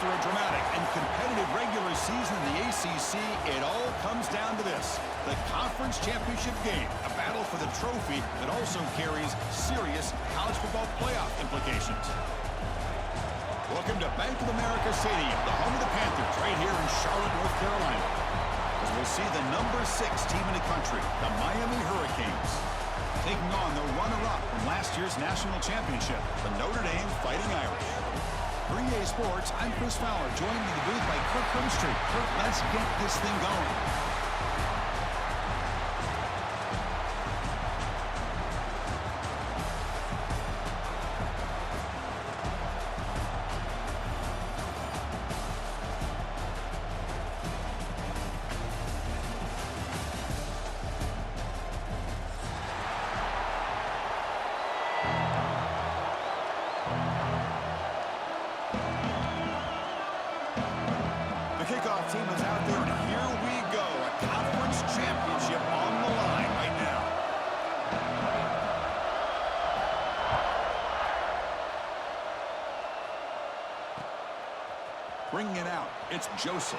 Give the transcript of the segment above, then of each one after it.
After a dramatic and competitive regular season in the ACC, it all comes down to this: the conference championship game, a battle for the trophy that also carries serious college football playoff implications. Welcome to Bank of America Stadium, the home of the Panthers, right here in Charlotte, North Carolina, as we'll see the number 6 team in the country, the Miami Hurricanes, taking on the runner-up from last year's national championship, the Notre Dame Fighting Irish. For EA Sports, I'm Chris Fowler, joined in the booth by Kirk Herbstreit. Kirk, let's get this thing going. The kickoff team is out there, and here we go. A conference championship on the line right now. Bringing it out, it's Joseph.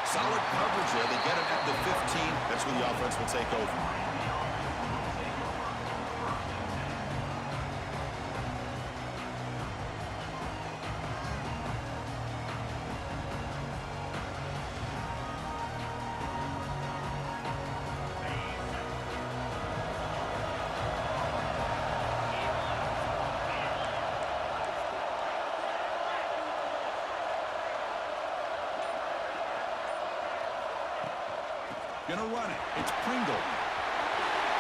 Solid coverage there. They get him at the 15. That's where the offense will take over. Gonna run it. It's Pringle.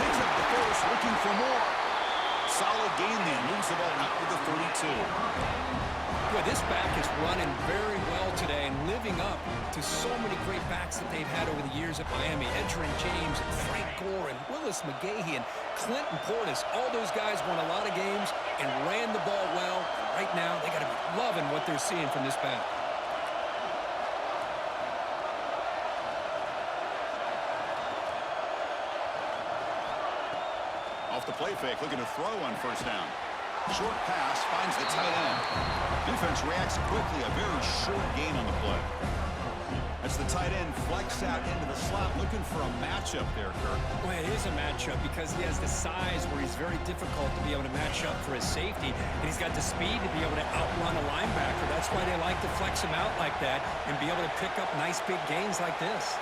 Picks up the force, looking for more. Solid gain then. Moves the ball out with the 32. Boy, this back is running very well today and living up to so many great backs that they've had over the years at Miami. Edgerrin James and Frank Gore and Willis McGahee and Clinton Portis. All those guys won a lot of games and ran the ball well. Right now, they got to be loving what they're seeing from this back. Off the play fake, looking to throw on first down. Short pass finds the tight end. Defense reacts quickly, a very short gain on the play. That's the tight end flex out into the slot, looking for a matchup there, Kirk. Well, it is a matchup because he has the size where he's very difficult to be able to match up for his safety, and he's got the speed to be able to outrun a linebacker. That's why they like to flex him out like that and be able to pick up nice big gains like this.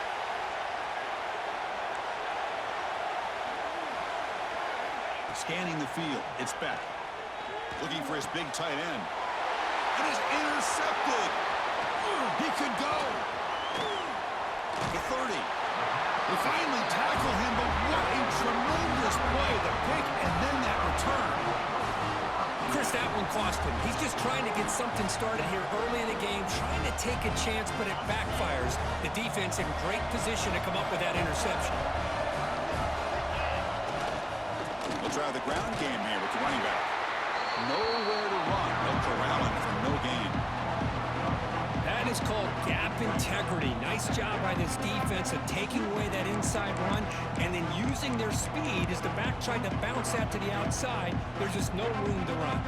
Scanning the field, it's Beck. Looking for his big tight end. It is intercepted. He could go. The 30. They finally tackle him, but what a tremendous play. The pick and then that return. Chris, that one cost him. He's just trying to get something started here early in the game, trying to take a chance, but it backfires. The defense in great position to come up with that interception. We'll try the ground game here with the running back. Nowhere to run. They'll corral him for no gain. That is called gap integrity. Nice job by this defense of taking away that inside run and then using their speed as the back tried to bounce that to the outside. There's just no room to run.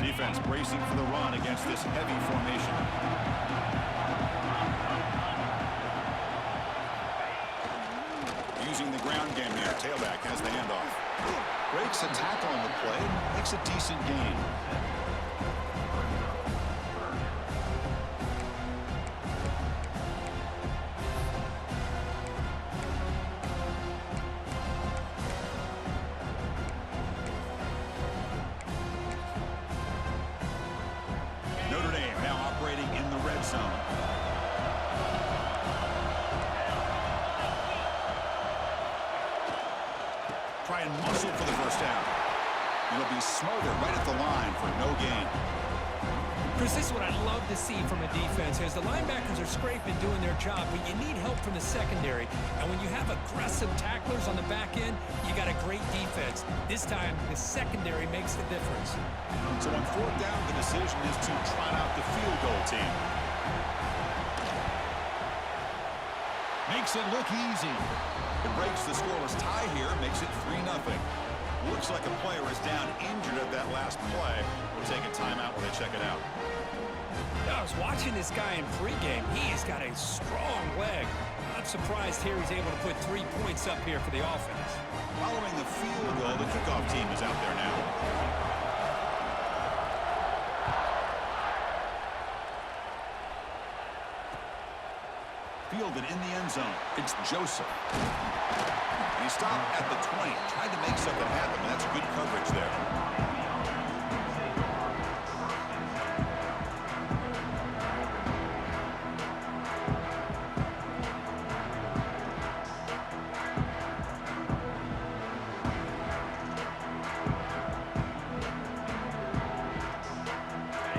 Defense bracing for the run against this heavy formation. Using the ground game here. Tailback has the handoff. Breaks a tackle on the play. Makes a decent gain. Notre Dame now operating in the red zone. Try and muscle for the first down. It'll be smothered right at the line for no gain. Chris, this is what I love to see from a defense. As the linebackers are scraping, doing their job, but you need help from the secondary. And when you have aggressive tacklers on the back end, you got a great defense. This time, the secondary makes the difference. So on fourth down, the decision is to trot out the field goal team. Makes it look easy. It breaks the scoreless tie here, makes it 3-0. Looks like a player is down injured at that last play. We'll take a timeout while they check it out. I was watching this guy in pregame. He has got a strong leg. Not surprised here he's able to put 3 points up here for the offense. Following the field goal, the kickoff team is out there now. Fielded in the end zone. It's Joseph. He stopped at the 20. Tried to make something happen. That's good coverage there.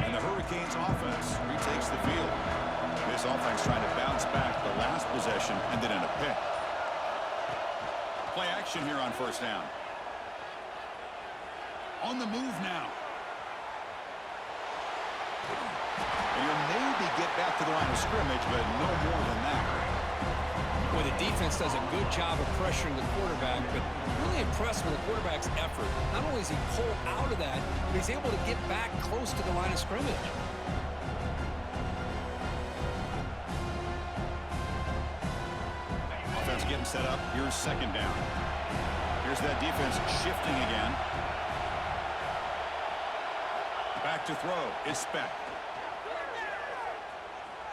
And the Hurricanes offense retakes the field. This offense trying to bounce back the last possession, ended in a pick. Play action here on first down. On the move now. And he'll maybe get back to the line of scrimmage, but no more than that. Well, the defense does a good job of pressuring the quarterback, but really impressed with the quarterback's effort. Not only does he pull out of that, but he's able to get back close to the line of scrimmage. Offense getting set up. Here's second down. Here's that defense shifting again. Back to throw. It's Speck.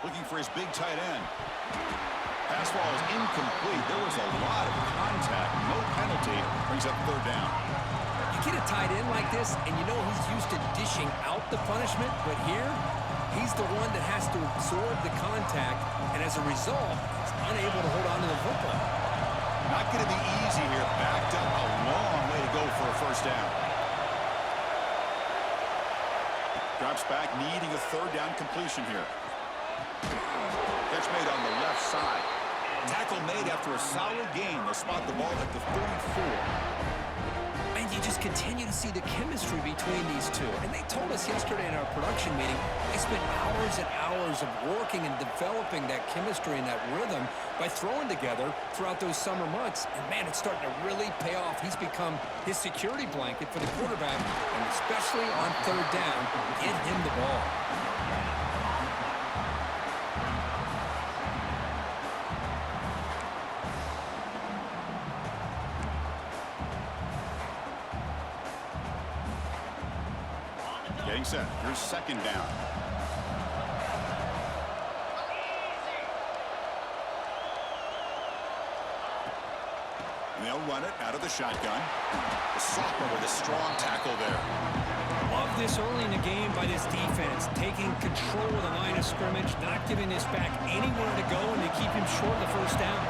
Looking for his big tight end. Pass ball is incomplete. There was a lot of contact. No penalty. Brings up third down. You get a tight end like this, and you know he's used to dishing out the punishment, but here, he's the one that has to absorb the contact, and as a result, he's unable to hold on to the football. Not going to be easy here. Backed up a long way to go for a first down. Drops back, needing a third down completion here. Catch made on the left side. Tackle made after a solid gain. They'll spot the ball at the 34. And you just continue to see the chemistry between these two. And they told us yesterday in our production meeting, they spent hours and hours of working and developing that chemistry and that rhythm by throwing together throughout those summer months. And, man, it's starting to really pay off. He's become his security blanket for the quarterback, and especially on third down, get him the ball. Getting set. Here's second down. And they'll run it out of the shotgun. The sophomore with a strong tackle there. Love this early in the game by this defense, taking control of the line of scrimmage, not giving this back anywhere to go, and they keep him short of the first down.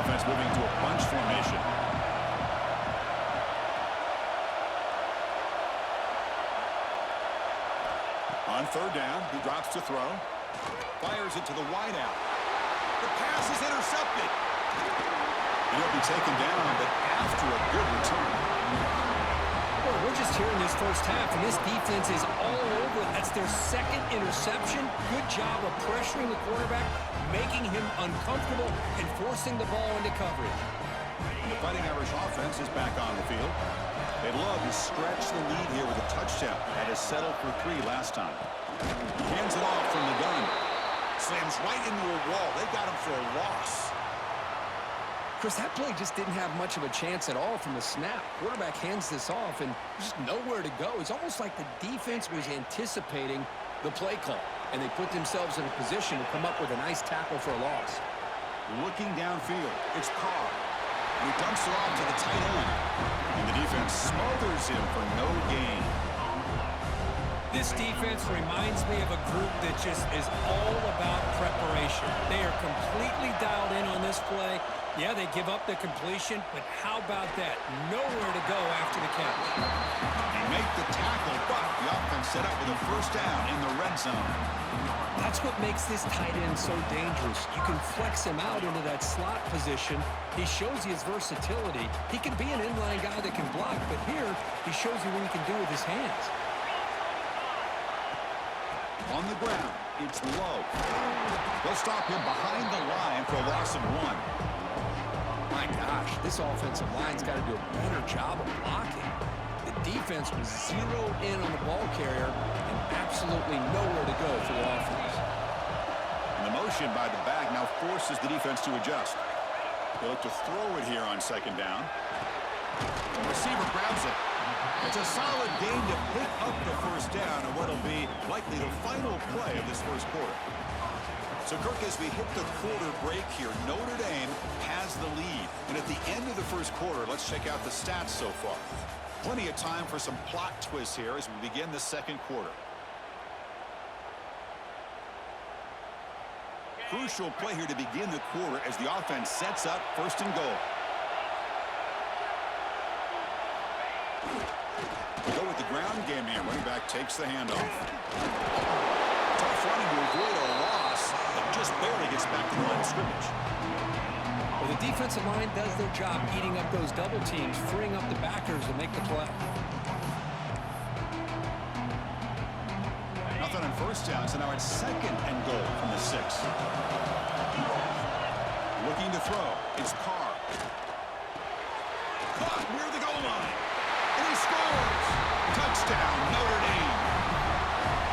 Offense moving to a bunch formation. On third down, he drops to throw. Fires it to the wideout. The pass is intercepted. And he'll be taken down, but after a good return. Boy, we're just hearing this first half, and this defense is all over it. That's their second interception. Good job of pressuring the quarterback, making him uncomfortable, and forcing the ball into coverage. The Fighting Irish offense is back on the field. They'd love to stretch the lead here with a touchdown. Had to settle for 3 last time. He hands it off from the gun. Slams right into a wall. They got him for a loss. Chris, that play just didn't have much of a chance at all from the snap. Quarterback hands this off, and just nowhere to go. It's almost like the defense was anticipating the play call, and they put themselves in a position to come up with a nice tackle for a loss. Looking downfield, it's Carr. And he dumps it off to the tight end. And the defense smothers him for no gain. This defense reminds me of a group that just is all about preparation. They are completely dialed in on this play. Yeah, they give up the completion, but how about that? Nowhere to go after the catch. They make the tackle, but the offense set up with a first down in the red zone. That's what makes this tight end so dangerous. You can flex him out into that slot position. He shows you his versatility. He can be an inline guy that can block, but here he shows you what he can do with his hands. On the ground, it's low. They'll They'll stop him behind the line for a loss of 1. My gosh, this offensive line's got to do a better job of blocking. The defense was zeroed in on the ball carrier and absolutely nowhere to go for the offense. And the motion by the back now forces the defense to adjust. They look to throw it here on 2nd down. The receiver grabs it. It's a solid gain to pick up the 1st down and what'll be likely the final play of this 1st quarter. So, Kirk, as we hit the quarter break here, Notre Dame has the lead. And at the end of the 1st quarter, let's check out the stats so far. Plenty of time for some plot twists here as we begin the 2nd quarter. Crucial play here to begin the quarter as the offense sets up 1st and goal. We go with the ground game here. Running back takes the handoff. Tough running to avoid a loss, but just barely gets back to the line of scrimmage. Well, the defensive line does their job eating up those double teams, freeing up the backers to make the play. Nothing on 1st down, so now it's 2nd and goal from the 6. Looking to throw. It's Carr. Caught near the goal line. And he scores! Touchdown, Notre Dame!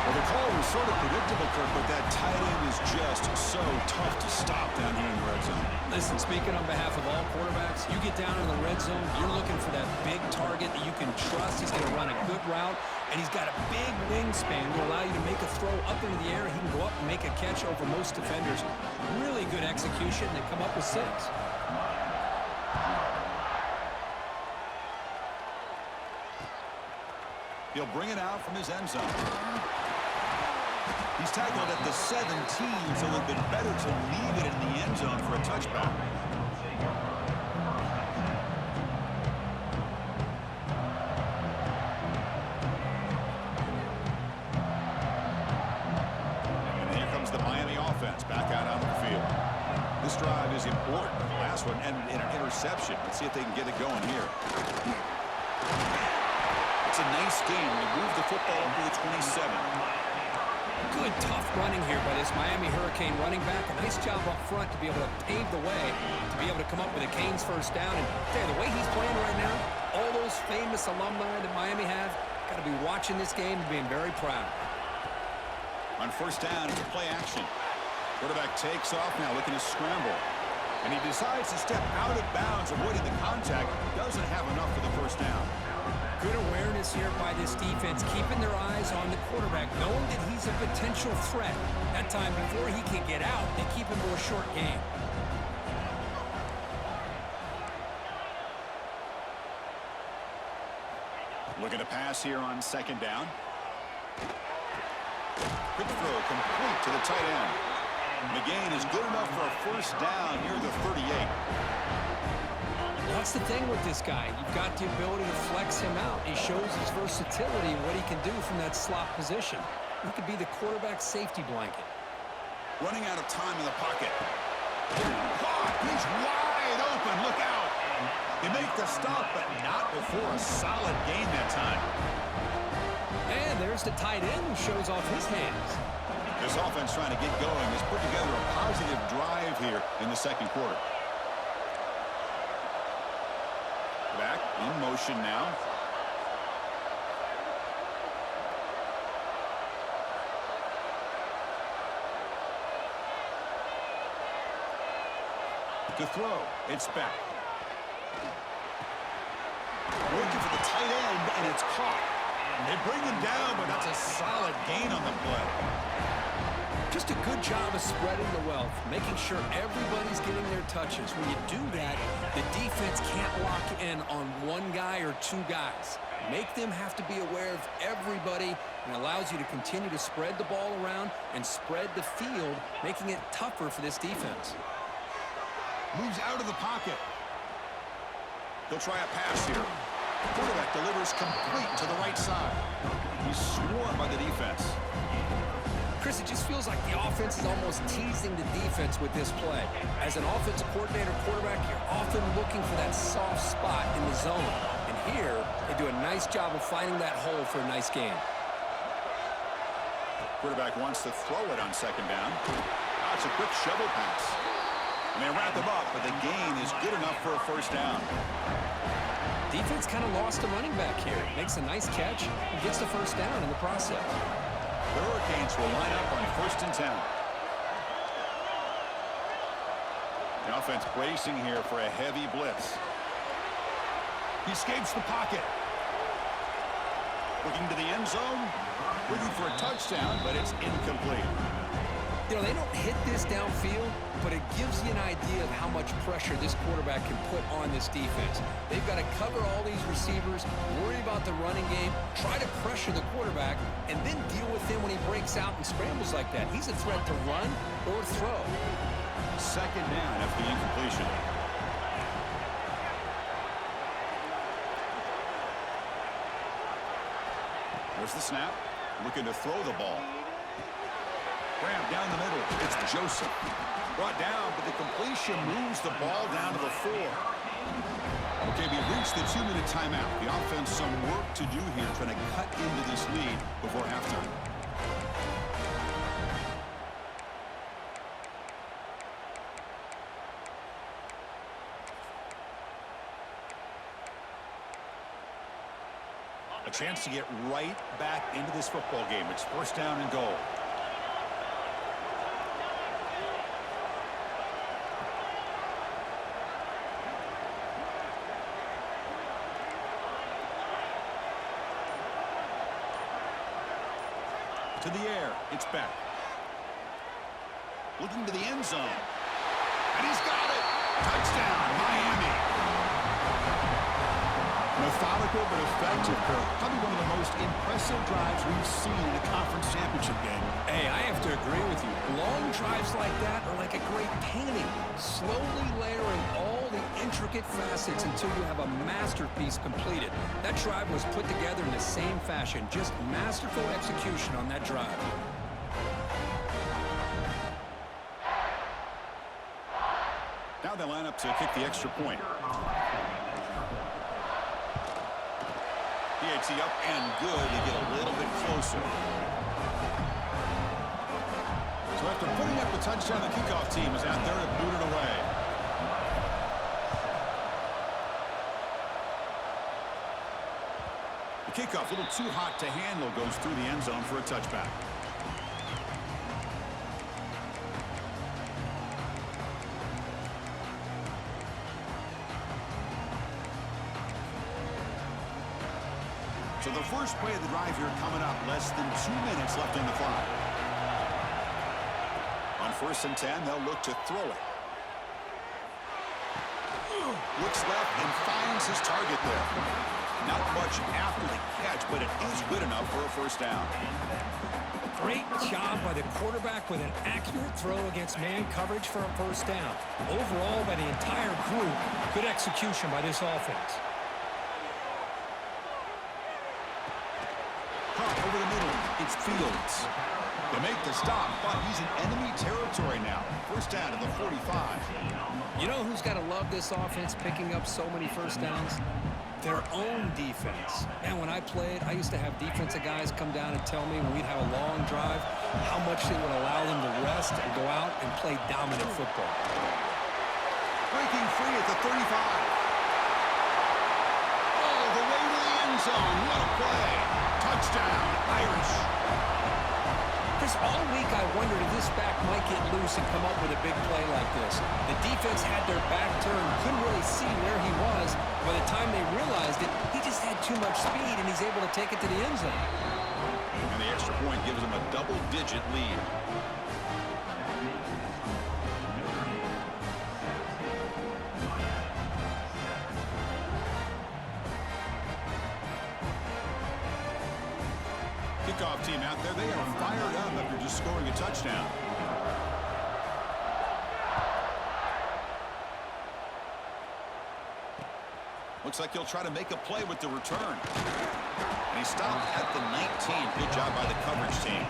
Well, the call was sort of predictable, Kirk, but that tight end is just so tough to stop down here in the red zone. Listen, speaking on behalf of all quarterbacks, you get down in the red zone, you're looking for that big target that you can trust. He's going to run a good route, and he's got a big wingspan to allow you to make a throw up into the air. He can go up and make a catch over most defenders. Really good execution. They come up with 6. He'll bring it out from his end zone. He's tackled at the 17, so it would have been better to leave it in the end zone for a touchback. And here comes the Miami offense back out onto the field. This drive is important. The last one ended in an interception. Let's see if they can get it going here. It's a nice game. They move the football up to the 27. Good, tough running here by this Miami Hurricane running back. A nice job up front to be able to pave the way, to be able to come up with a Canes 1st down. And the way he's playing right now, all those famous alumni that Miami have, got to be watching this game and being very proud. On 1st down, it's a play action. Quarterback takes off now, looking to scramble. And he decides to step out of bounds, avoiding the contact. Doesn't have enough for the 1st down. Good awareness here by this defense, keeping their eyes on the quarterback, knowing that he's a potential threat. That time, before he can get out, they keep him to a short game. Looking to pass here on 2nd down. Quick throw, complete to the tight end. McGain is good enough for a 1st down near the 38. That's the thing with this guy. You've got the ability to flex him out. He shows his versatility and what he can do from that slot position. He could be the quarterback safety blanket. Running out of time in the pocket. Caught! He's wide open. Look out! They make the stop, but not before a solid gain that time. And there's the tight end who shows off his hands. This offense trying to get going has put together a positive drive here in the 2nd quarter. Back in motion now. To throw, it's back. Looking for the tight end, and it's caught. They bring him down, but that's a solid gain on the play. Just a good job of spreading the wealth, making sure everybody's getting their touches. When you do that, the defense can't lock in on one guy or 2 guys. Make them have to be aware of everybody, and allows you to continue to spread the ball around and spread the field, making it tougher for this defense. Moves out of the pocket. He'll try a pass here. Quarterback delivers complete to the right side. He's swarmed by the defense. Chris, it just feels like the offense is almost teasing the defense with this play. As an offensive coordinator, quarterback, you're often looking for that soft spot in the zone. And here, they do a nice job of finding that hole for a nice gain. Quarterback wants to throw it on 2nd down. Now it's a quick shovel pass. And they wrap him up, but the gain is good enough for a first down. Defense kind of lost a running back here. Makes a nice catch and gets the first down in the process. The Hurricanes will line up on 1st and 10. The offense bracing here for a heavy blitz. He escapes the pocket. Looking to the end zone. Looking for a touchdown, but it's incomplete. You know, they don't hit this downfield, but it gives you an idea of how much pressure this quarterback can put on this defense. They've got to cover all these receivers, worry about the running game, try to pressure the quarterback, and then deal with him when he breaks out and scrambles like that. He's a threat to run or throw. 2nd down after the incompletion. There's the snap. Looking to throw the ball. Graham down the middle. It's Joseph. Brought down, but the completion moves the ball down to the 4. Okay, we reached the 2-minute timeout. The offense some work to do here, trying to cut into this lead before halftime. A chance to get right back into this football game. It's 1st down and goal. To the air, it's back. Looking to the end zone. And he's got it! Touchdown, Miami! Methodical but effective, Kirk. Probably one of the most impressive drives we've seen in a conference championship game. Hey, I have to agree with you. Long drives like that are like a great painting, slowly layering all the intricate facets until you have a masterpiece completed. That drive was put together in the same fashion, just masterful execution on that drive. Now they line up to kick the extra point. PAT up and good to get a little bit closer. So after putting up the touchdown, the kickoff team is out there to boot it away. The kickoff, a little too hot to handle, goes through the end zone for a touchback. So the first play of the drive here coming up, less than 2 minutes left on the clock. On 1st and 10, they'll look to throw it. Looks left and finds his target there. Not much after the catch, but it is good enough for a first down. Great job by the quarterback with an accurate throw against man coverage for a first down. Overall, by the entire group, good execution by this offense. Caught over the middle, it's Fields. They make the stop, but he's in enemy territory now. First down to the 45. You know who's got to love this offense picking up so many first downs? Their own defense. And when I played, I used to have defensive guys come down and tell me when we'd have a long drive how much it would allow them to rest and go out and play dominant football. Breaking free at the 35. All the way to the end zone. What a play. Touchdown, Irish. Chris, all week I wondered if this back might get loose and come up with a big play like this. The defense had their back turned, couldn't really see where he was. By the time they realized it, he just had too much speed, and he's able to take it to the end zone. And the extra point gives them a double-digit lead. Kickoff team out there, they are fired up after just scoring a touchdown. Looks like he'll try to make a play with the return. And he stopped at the 19. Good job by the coverage team.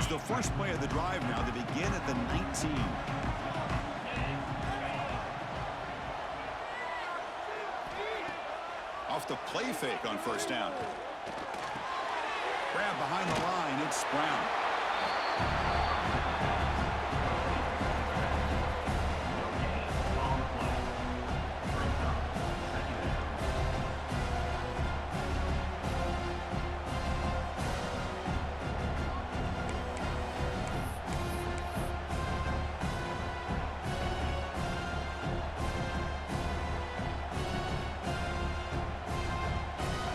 Here's the first play of the drive now. They begin at the 19. Off the play fake on first down. Grab behind the line. It's Brown.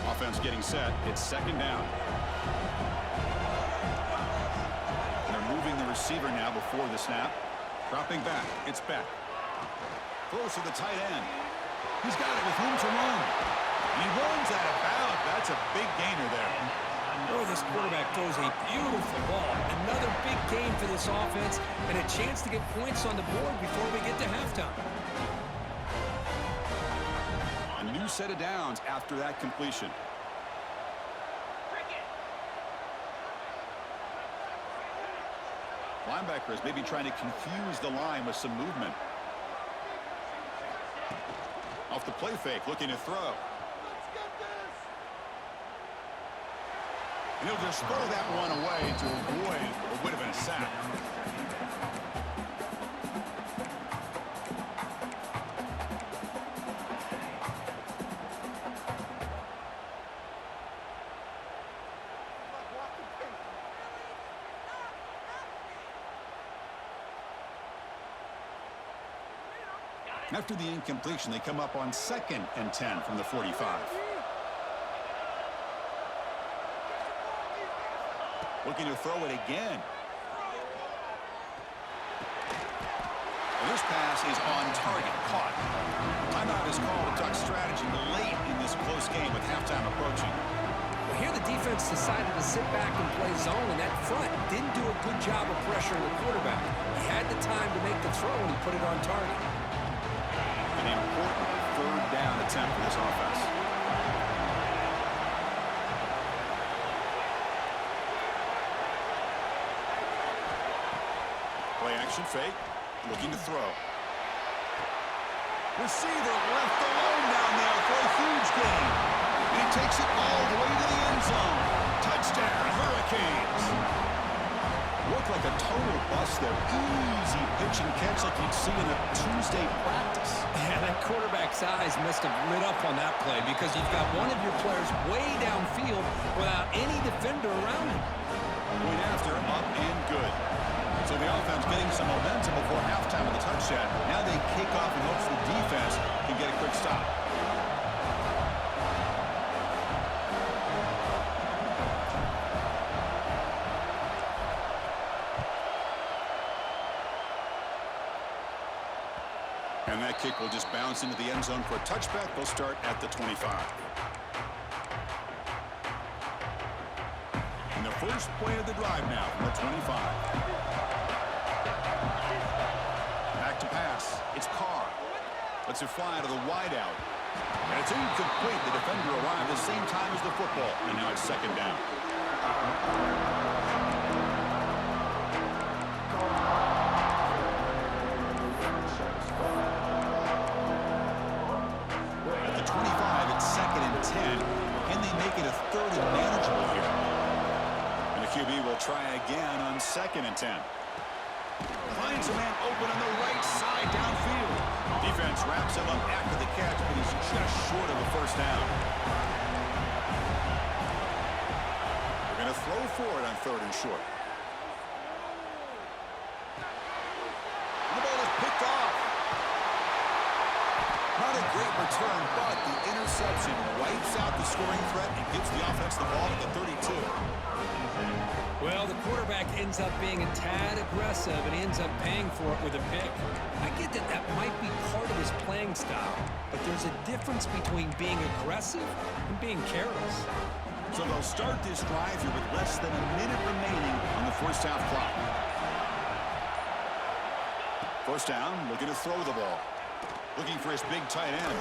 Offense getting set. It's second down. They're moving the receiver now before the snap. Dropping back. It's Beck. Throws to the tight end. He's got it with room to run. He runs out of bounds. That's a big gainer there. Oh, this quarterback throws a beautiful ball. Another big game for this offense and a chance to get points on the board before we get to halftime. A new set of downs after that completion. Linebackers maybe trying to confuse the line with some movement. Off the play fake, looking to throw. And he'll just throw that one away to avoid what would have been a sack. After the incompletion, they come up on 2nd and 10 from the 45. Looking to throw it again. And this pass is on target, caught. Timeout is called. A duck strategy late in this close game with halftime approaching. Well, here the defense decided to sit back and play zone, and that front didn't do a good job of pressuring the quarterback. He had the time to make the throw, and he put it on target. An important third down attempt for this offense. Play action fake, looking to throw. Receiver left alone down there for a huge gain. And he takes it all the way to the end zone. Touchdown, Hurricanes. Looked like a total bust there. Easy pitch and catch like you'd see in a Tuesday practice. Yeah, that quarterback's eyes must have lit up on that play because you've got one of your players way downfield without any defender around him. Point after, up and good. So the offense getting some momentum before halftime with a touchdown. Now they kick off in hopes the defense can get a quick stop. And that kick will just bounce into the end zone for a touchback. They'll start at the 25. And the first play of the drive now from the 25. Back to pass. It's Carr. Lets it fly to the wideout. And it's incomplete. The defender arrived at the same time as the football. And now it's second down. At the 25, it's 2nd and 10. Can they make it a 3rd and manageable here? And the QB will try again on 2nd and 10. Finds a man open on the right side downfield. Defense wraps him up after the catch, but he's just short of a first down. They're going to throw for it on 3rd and short. The ball is picked off. Not a great return, but the interception wipes out the scoring threat and gives the offense the ball at the 32. Well, the quarterback ends up being a tad aggressive and he ends up paying for it with a pick. I get that that might be part of his playing style, but there's a difference between being aggressive and being careless. So they'll start this drive here with less than a minute remaining on the first half clock. First down, looking to throw the ball. Looking for his big tight end.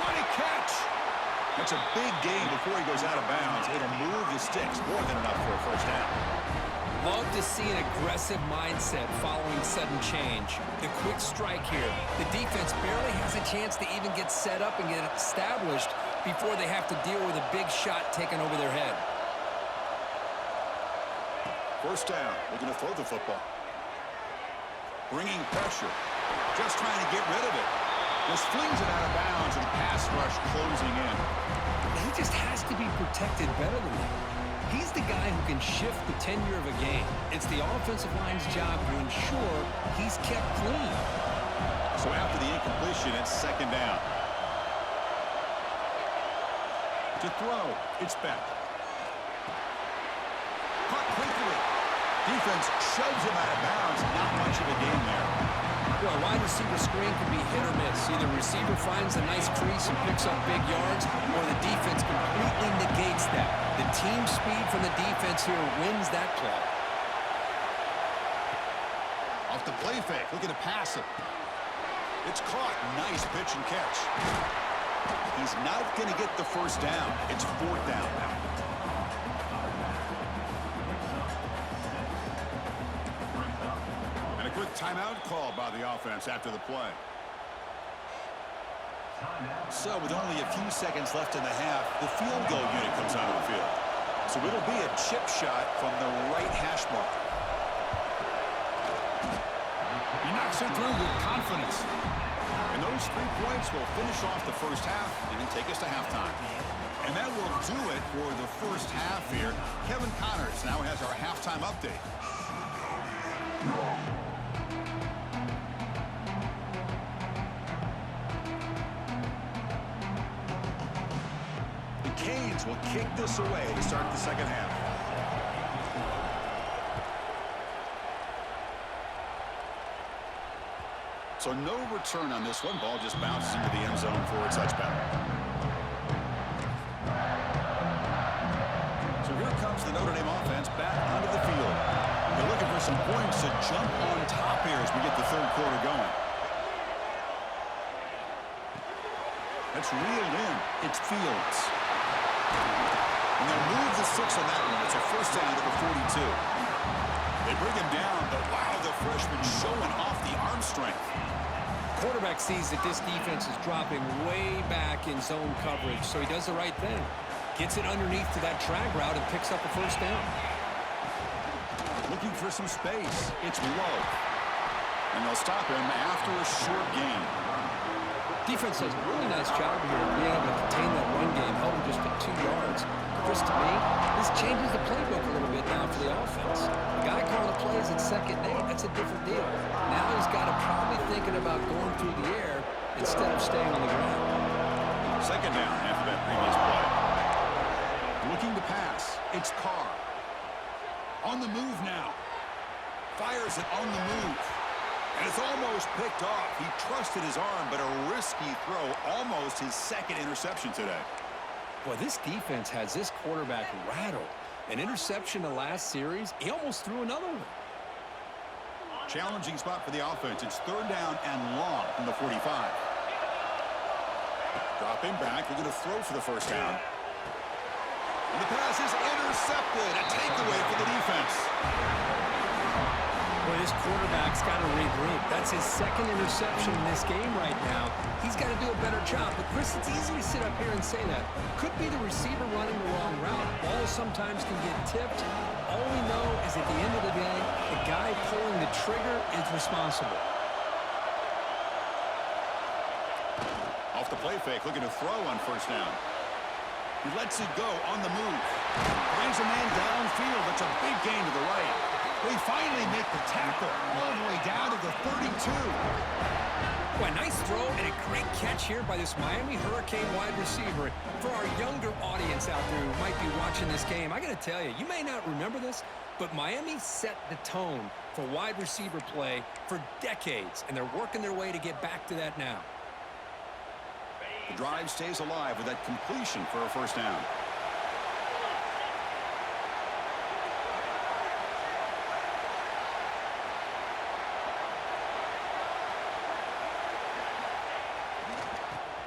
What a catch! That's a big gain before he goes out of bounds. It'll move the sticks more than enough for a first down. Love to see an aggressive mindset following sudden change. The quick strike here. The defense barely has a chance to even get set up and get established before they have to deal with a big shot taken over their head. First down, looking to throw the football. Bringing pressure. Just trying to get rid of it. Just flings it out of bounds and the pass rush closing in. He just has to be protected better than that. He's the guy who can shift the tenure of a game. It's the offensive line's job to ensure he's kept clean. So after the incompletion, it's second down. To throw, it's Beck. Caught quickly. Defense shoves him out of bounds. Not much of a gain there. Well, a wide receiver screen can be hit or miss. Either receiver finds a nice crease and picks up big yards, or the defense completely negates that. The team speed from the defense here wins that play. Off the play fake, looking to pass it. It's caught. Nice pitch and catch. He's not going to get the first down. It's fourth down now. And a quick timeout call by the offense after the play. So with only a few seconds left in the half, the field goal unit comes out of the field. So it'll be a chip shot from the right hash mark. He knocks it through with confidence. And those 3 points will finish off the first half and take us to halftime. And that will do it for the first half here. Kevin Connors now has our halftime update. The Canes will kick this away to start the second half. So no return on this one. Ball just bounces into the end zone for a touchback. So here comes the Notre Dame offense back onto the field. They're looking for some points to jump on top here as we get the third quarter going. That's reeled in. It's Fields. And they'll move the 6 on that one. It's a first down to the 42. They bring him down, but wow, the freshman showing off the arm strength. Quarterback sees that this defense is dropping way back in zone coverage, so he does the right thing. Gets it underneath to that drag route and picks up a first down. Looking for some space. It's low. And they'll stop him after a short gain. Defense does a really nice job here of being able to contain that run game, held him just at 2 yards. Chris, to me, this changes the playbook a little bit now for the offense. The guy calling the plays at second and 8, that's a different deal. Now he's got to probably thinking about going through the air instead of staying on the ground. Second down after that previous play. Looking to pass. It's Carr. On the move now. Fires it on the move. And it's almost picked off. He trusted his arm, but a risky throw. Almost his second interception today. Boy, this defense has this quarterback rattled. An interception the last series, he almost threw another one. Challenging spot for the offense. It's third down and long from the 45. Dropping back. They're going to throw for the first down. And the pass is intercepted. A takeaway for the defense. Boy, this quarterback's got to regroup. That's his second interception in this game right now. He's got to do a better job. But, Chris, it's easy to sit up here and say that. Could be the receiver running the wrong route. Balls sometimes can get tipped. All we know is at the end of the day, the guy pulling the trigger is responsible. Off the play fake, looking to throw on first down. He lets it go on the move. Brings a man downfield. That's a big gain to the right. They finally make the tackle all the way down to the 32. Boy, nice throw and a great catch here by this Miami Hurricane wide receiver. For our younger audience out there who might be watching this game, I got to tell you, you may not remember this, but Miami set the tone for wide receiver play for decades, and they're working their way to get back to that now. The drive stays alive with that completion for a first down.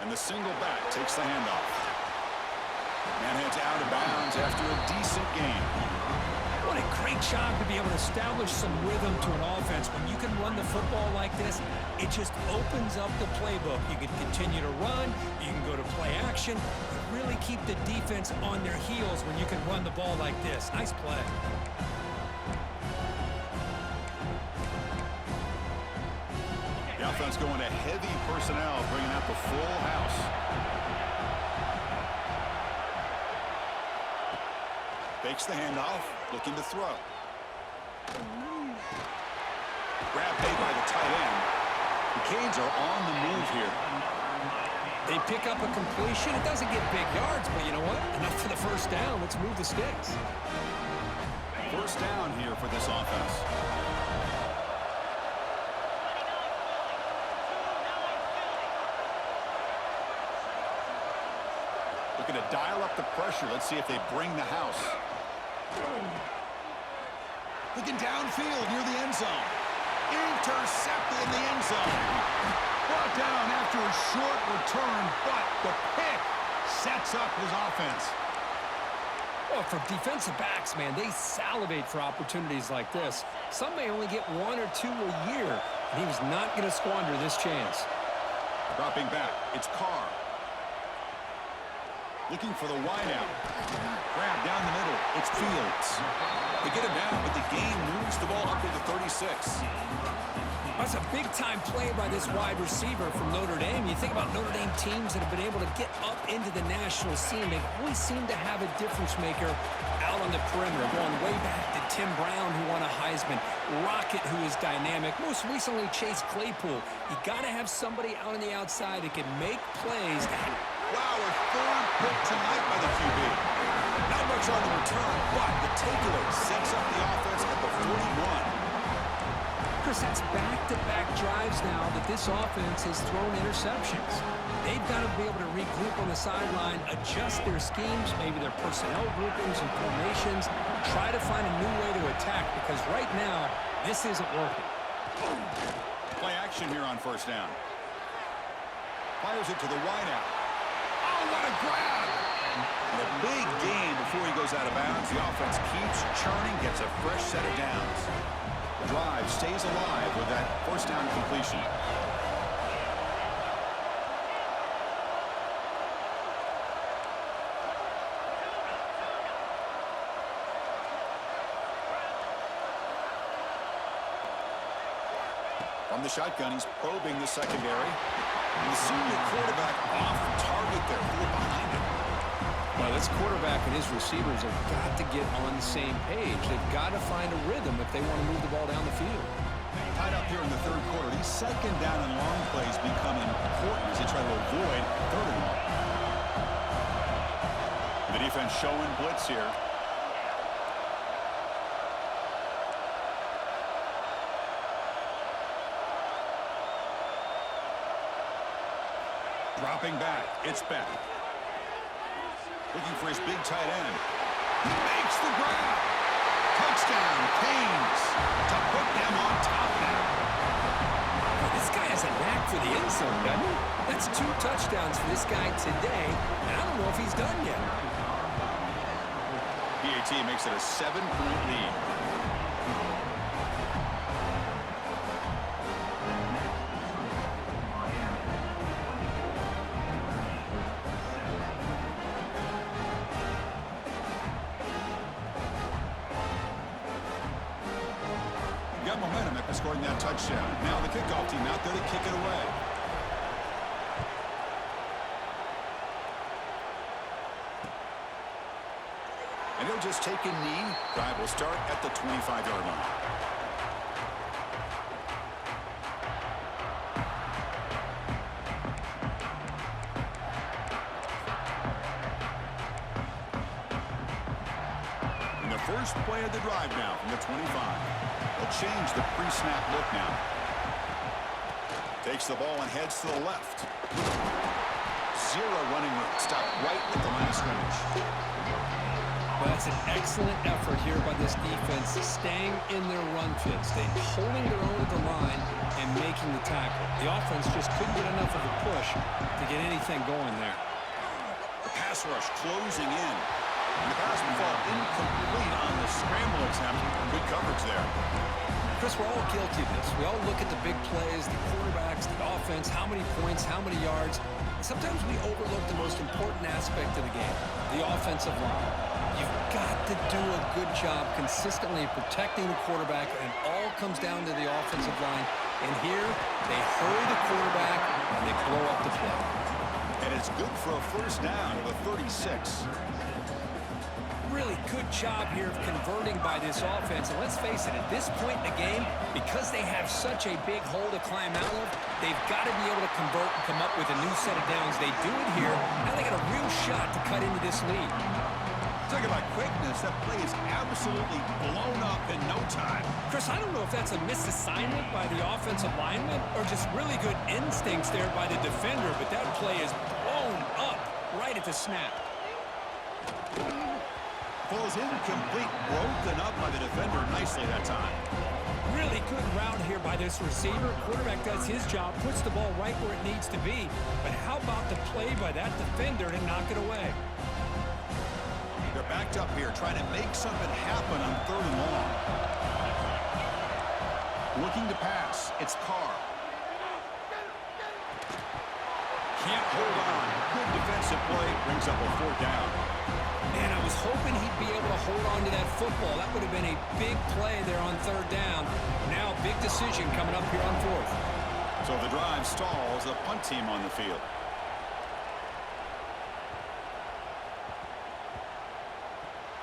And the single back takes the handoff. And heads out of bounds after a decent gain. Well, What a great job to be able to establish some rhythm to an offense. When you can run the football like this, it just opens up the playbook. You can continue to run. You can go to play action. You really keep the defense on their heels when you can run the ball like this. Nice play. The offense going to heavy personnel, bringing out the full house. Fakes the handoff, looking to throw. Grab made by the tight end. The Canes are on the move here. They pick up a completion. It doesn't get big yards, but you know what? Enough for the first down. Let's move the sticks. First down here for this offense. Looking to dial up the pressure. Let's see if they bring the house. Looking downfield near the end zone. Intercepted in the end zone. Brought down after a short return, but the pick sets up his offense. Well, for defensive backs, man, they salivate for opportunities like this. Some may only get one or two a year, and he was not going to squander this chance. Dropping back, it's Carr. Looking for the wideout. Grab down the middle. It's Fields. They get him down, but the game moves the ball up to the 36. That's a big-time play by this wide receiver from Notre Dame. You think about Notre Dame teams that have been able to get up into the national scene. They always seem to have a difference maker out on the perimeter, going way back to Tim Brown, who won a Heisman, Rocket, who is dynamic, most recently Chase Claypool. You got to have somebody out on the outside that can make plays. Wow, a third pick tonight by the QB. Not much on the return, but the takeaway sets up the offense at the 41. Chris, that's back-to-back drives now that this offense has thrown interceptions. They've got to be able to regroup on the sideline, adjust their schemes, maybe their personnel groupings and formations, try to find a new way to attack, because right now, this isn't working. Play action here on first down. Fires it to the wideout. Oh, what a grab! And a big gain before he goes out of bounds. The offense keeps churning, gets a fresh set of downs. The drive stays alive with that first down completion. From the shotgun, he's probing the secondary. And the senior quarterback off target there, threw behind him. Well, this quarterback and his receivers have got to get on the same page. They've got to find a rhythm if they want to move the ball down the field. Tied up here in the third quarter. These second down and long plays become important as they try to avoid third and long. The defense showing blitz here. Dropping back, it's Beck. Looking for his big tight end. He makes the grab. Touchdown, Canes, to put them on top now. Well, this guy has a knack for the end zone, doesn't he? That's 2 touchdowns for this guy today, and I don't know if he's done yet. PAT makes it a 7-point lead. Got momentum after scoring that touchdown. Now the kickoff team out there to kick it away. And he'll just take a knee. Drive will start at the 25-yard line. In the first play of the drive now from the 25. They'll change the pre-snap look now. Takes the ball and heads to the left. Zero running room. Stop right at the line of scrimmage. Well, that's an excellent effort here by this defense, staying in their run fit, staying holding their own at the line and making the tackle. The offense just couldn't get enough of a push to get anything going there. The pass rush closing in. And the pass will fall incomplete on the scramble attempt. Good coverage there. Chris, we're all guilty of this. We all look at the big plays, the quarterbacks, the offense, how many points, how many yards. Sometimes we overlook the most important aspect of the game, the offensive line. You've got to do a good job consistently protecting the quarterback, and it all comes down to the offensive line. And here, they hurry the quarterback, and they blow up the play. And it's good for a first down of a 36. Really good job here of converting by this offense. And let's face it, at this point in the game, because they have such a big hole to climb out of, they've got to be able to convert and come up with a new set of downs. They do it here. Now they got a real shot to cut into this lead. Talking about quickness, that play is absolutely blown up in no time. Chris, I don't know if that's a misassignment by the offensive lineman or just really good instincts there by the defender, but that play is blown up right at the snap. Falls incomplete, broken up by the defender nicely that time. Really good route here by this receiver. Quarterback does his job, puts the ball right where it needs to be. But how about the play by that defender to knock it away? They're backed up here, trying to make something happen on 3rd and long. Looking to pass. It's Carr. Can't hold on. Good defensive play. Brings up a 4th down. Man, I was hoping he'd be able to hold on to that football. That would have been a big play there on 3rd down. Now, big decision coming up here on 4th. So the drive stalls, the punt team on the field.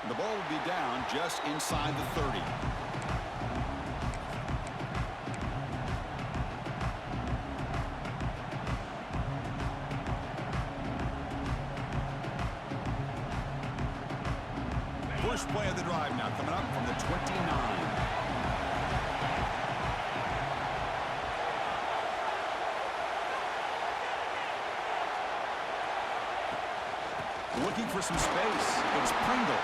The ball will be down just inside the 30. First play of the drive now coming up from the 29. Looking for some space. It's Pringle.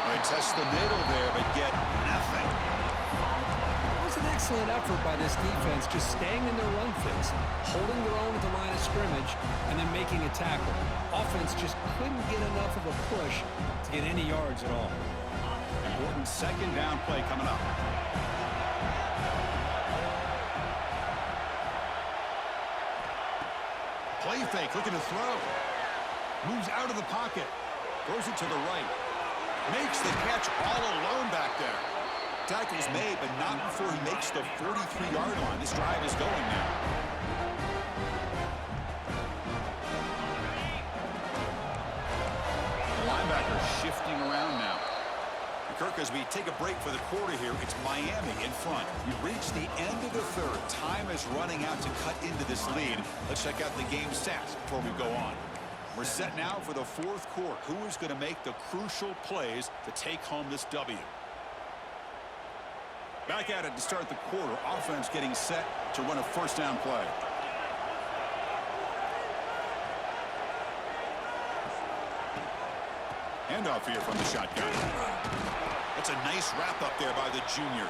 They test the middle there, but get nothing. It was an excellent effort by this defense, just staying in their run fits, holding their own at the line of scrimmage, and then making a tackle. Offense just couldn't get enough of a push to get any yards at all. Important 2nd down play coming up. Play fake, looking to throw. Moves out of the pocket. Throws it to the right. Makes the catch all alone back there. Tackle's made, but not before he makes the 43-yard line. This drive is going now. The linebacker shifting around now. Kirk, as we take a break for the quarter here, it's Miami in front. We've reached the end of the 3rd. Time is running out to cut into this lead. Let's check out the game stats before we go on. We're set now for the 4th quarter. Who is going to make the crucial plays to take home this W? Back at it to start the quarter. Offense getting set to run a 1st down play. Handoff here from the shotgun. That's a nice wrap up there by the junior.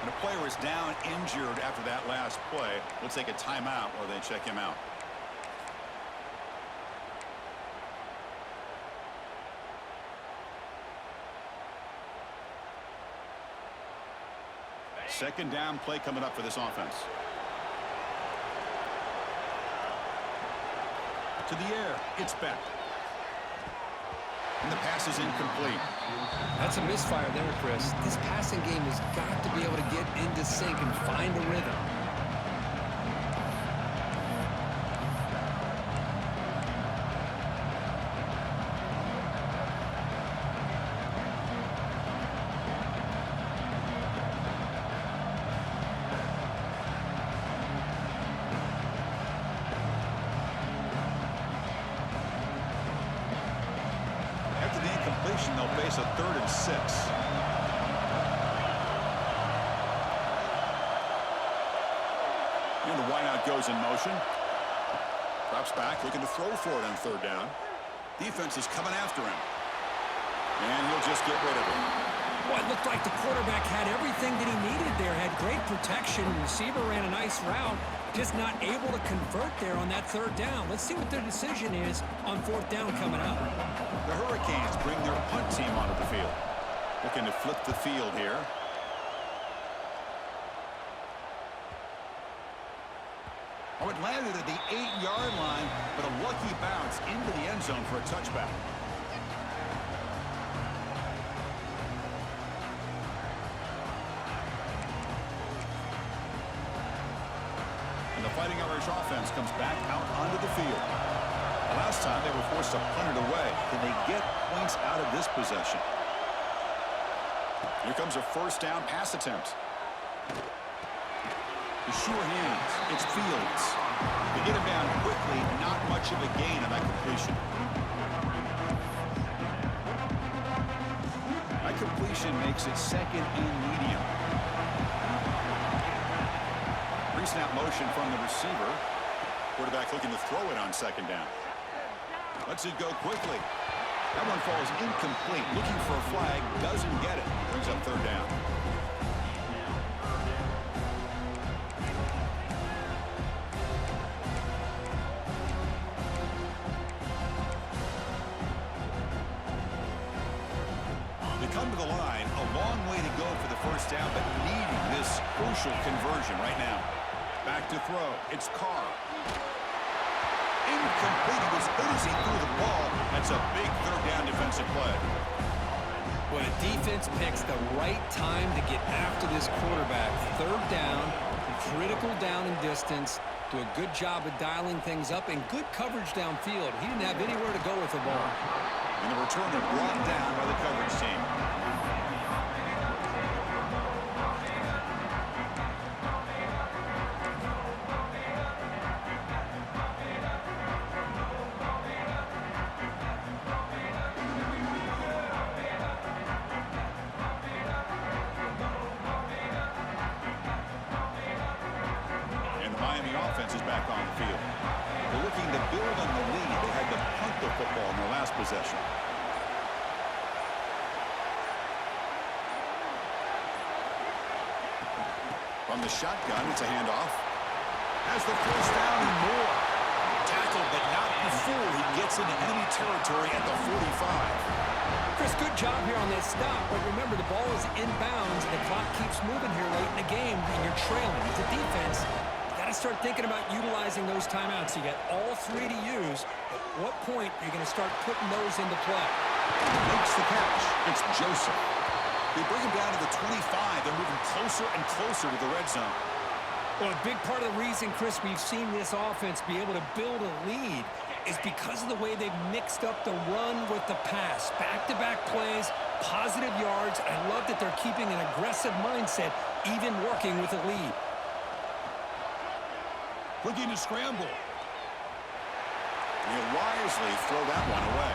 And a player is down injured after that last play. We'll take a timeout while they check him out. Second down play coming up for this offense. To the air. It's Beck. And the pass is incomplete. That's a misfire there, Chris. This passing game has got to be able to get into sync and find a rhythm. They'll face a 3rd and 6. And the wideout goes in motion. Drops back, looking to throw for it on 3rd down. Defense is coming after him. And he'll just get rid of it. Well, it looked like the quarterback had everything that he needed there. Had great protection. Receiver ran a nice route. Just not able to convert there on that third down. Let's see what their decision is on fourth down coming up. The Hurricanes bring their punt team onto the field. Looking to flip the field here. Oh, it landed at the 8-yard line, but a lucky bounce into the end zone for a touchback. And the Fighting Irish offense comes back out onto the field. The last time they were forced to punt it away. Can they get points out of this possession? Here comes a first down pass attempt. The sure hands. It's Fields. They get him down quickly. Not much of a gain on that completion. That completion makes it second and medium. Pre-snap motion from the receiver. Quarterback looking to throw it on second down. Lets it go quickly. That one falls incomplete. Looking for a flag. Doesn't get it. Brings up third down. They come to the line. A long way to go for the first down, but needing this crucial conversion right now. Back to throw. It's Carr. Incomplete. He was hit as he threw the ball. That's a big third down defensive play. When a defense picks the right time to get after this quarterback, third down, critical down and distance, do a good job of dialing things up, and good coverage downfield. He didn't have anywhere to go with the ball. And the returner brought down by the coverage team. Offense is back on the field. They're looking to build on the lead. They had to punt the football in their last possession. From the shotgun, it's a handoff. Has the first down and more. Tackled, but not before he gets into enemy territory at the 45. Chris, good job here on this stop, but remember the ball is inbounds and the clock keeps moving here late in the game and you're trailing. As a defense, start thinking about utilizing those timeouts. You got all three to use. At what point are you going to start putting those into play? Makes the catch. It's Joseph. They bring him down to the 25. They're moving closer and closer to the red zone. Well, a big part of the reason, Chris, we've seen this offense be able to build a lead is because of the way they've mixed up the run with the pass. Back-to-back plays, positive yards. I love that they're keeping an aggressive mindset, even working with a lead. Looking to scramble. He'll wisely throw that one away.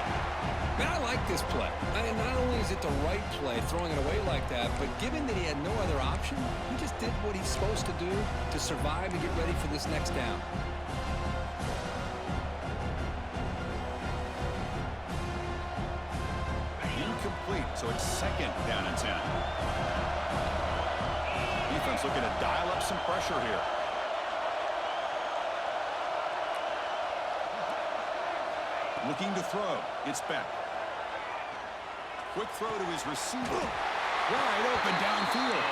Man, I like this play. Not only is it the right play, throwing it away like that, but given that he had no other option, he just did what he's supposed to do to survive and get ready for this next down. Incomplete, so it's second down and 10. Defense looking to dial up some pressure here. Looking to throw. It's Beck. Quick throw to his receiver. Wide open downfield.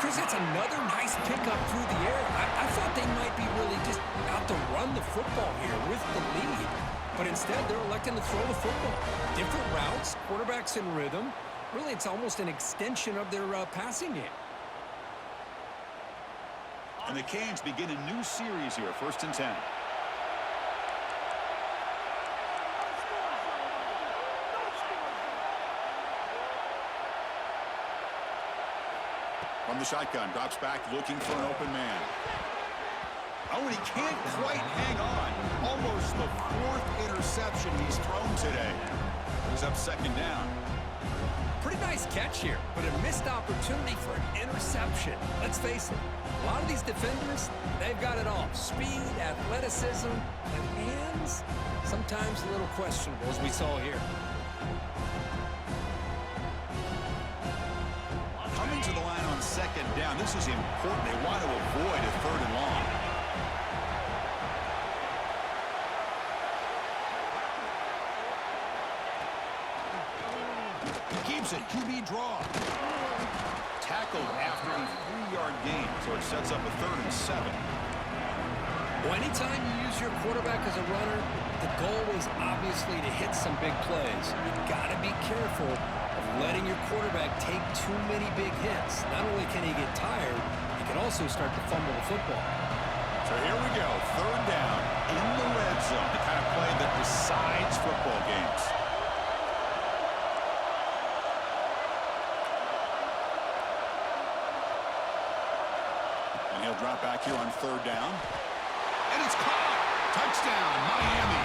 Chris, that's another nice pickup through the air. I thought they might be really just out to run the football here with the lead. But instead, they're electing to throw the football. Different routes, quarterbacks in rhythm. Really, it's almost an extension of their passing game. And the Canes begin a new series here, 1st and 10. From the shotgun, drops back, looking for an open man. Oh, and he can't quite hang on. Almost the 4th interception he's thrown today. He's up second down. Pretty nice catch here, but a missed opportunity for an interception. Let's face it, a lot of these defenders, they've got it all. Speed, athleticism, and hands, sometimes a little questionable, as we saw here. second down. This is important. They want to avoid a third and long. He keeps it. QB draw. Tackled after a 3-yard gain, so it sets up a 3rd and 7. Well, anytime you use your quarterback as a runner, the goal is obviously to hit some big plays. You've got to be careful of letting your quarterback take too many big hits. Not only can he get tired, he can also start to fumble the football. So here we go, 3rd down in the red zone, the kind of play that decides football games. And he'll drop back here on 3rd down. And it's caught. Touchdown, Miami.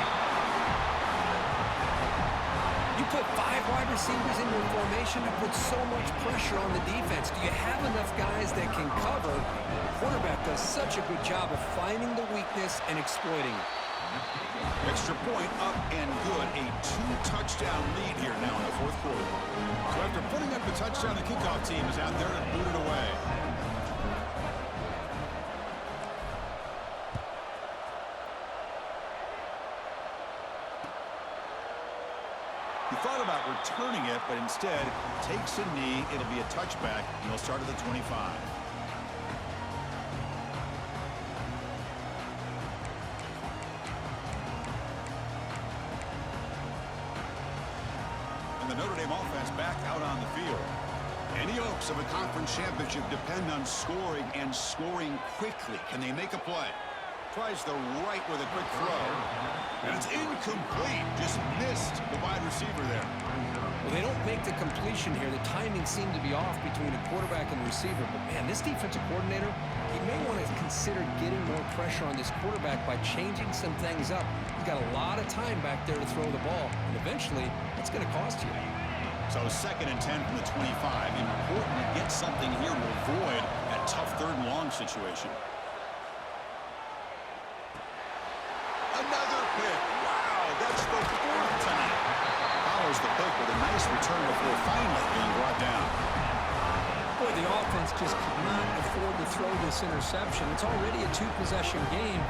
You put 5 wide receivers in your formation, you put so much pressure on the defense. Do you have enough guys that can cover? The quarterback does such a good job of finding the weakness and exploiting it. Extra point up and good. A 2-touchdown lead here now in the 4th quarter. So after putting up the touchdown, the kickoff team is out there to boot it away. He thought about returning it, but instead takes a knee. It'll be a touchback, and he'll start at the 25. And the Notre Dame offense back out on the field. Any hopes of a conference championship depend on scoring and scoring quickly. Can they make a play? Tries the right with a quick throw. And it's incomplete. Just missed the wide receiver there. Well, they don't make the completion here. The timing seemed to be off between the quarterback and the receiver. But, man, this defensive coordinator, he may want to consider getting more pressure on this quarterback by changing some things up. He's got a lot of time back there to throw the ball. And eventually, it's going to cost you. So 2nd and 10 from the 25. Important to get something here to avoid that tough 3rd and long situation. Another pick. Wow, that's the 4th tonight. Follows the pick with a nice return before finally being brought down. Boy, the offense just could not afford to throw this interception. It's already a 2-possession game.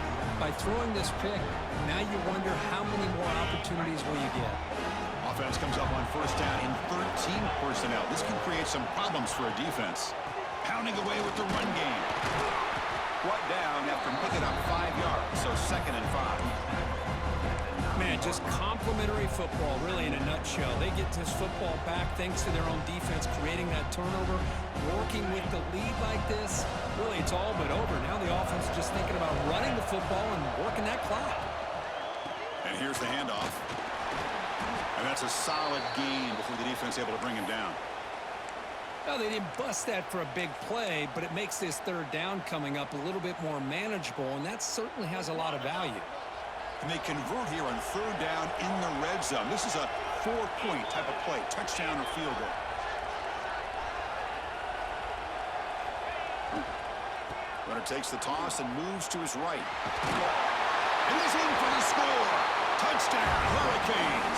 By throwing this pick, now you wonder how many more opportunities will you get. Offense comes up on 1st down in 13 personnel. This can create some problems for a defense. Pounding away with the run game. Brought down after picking up 5 yards, so 2nd and 5. Man, just complimentary football, really, in a nutshell. They get this football back thanks to their own defense, creating that turnover, working with the lead like this. Really, it's all but over. Now the offense is just thinking about running the football and working that clock. And here's the handoff. And that's a solid gain before the defense able to bring him down. Well, they didn't bust that for a big play, but it makes this 3rd down coming up a little bit more manageable, and that certainly has a lot of value. And they convert here on 3rd down in the red zone. This is a 4-point type of play, touchdown or field goal. Runner takes the toss and moves to his right. And he's in for the score. Touchdown, Hurricanes.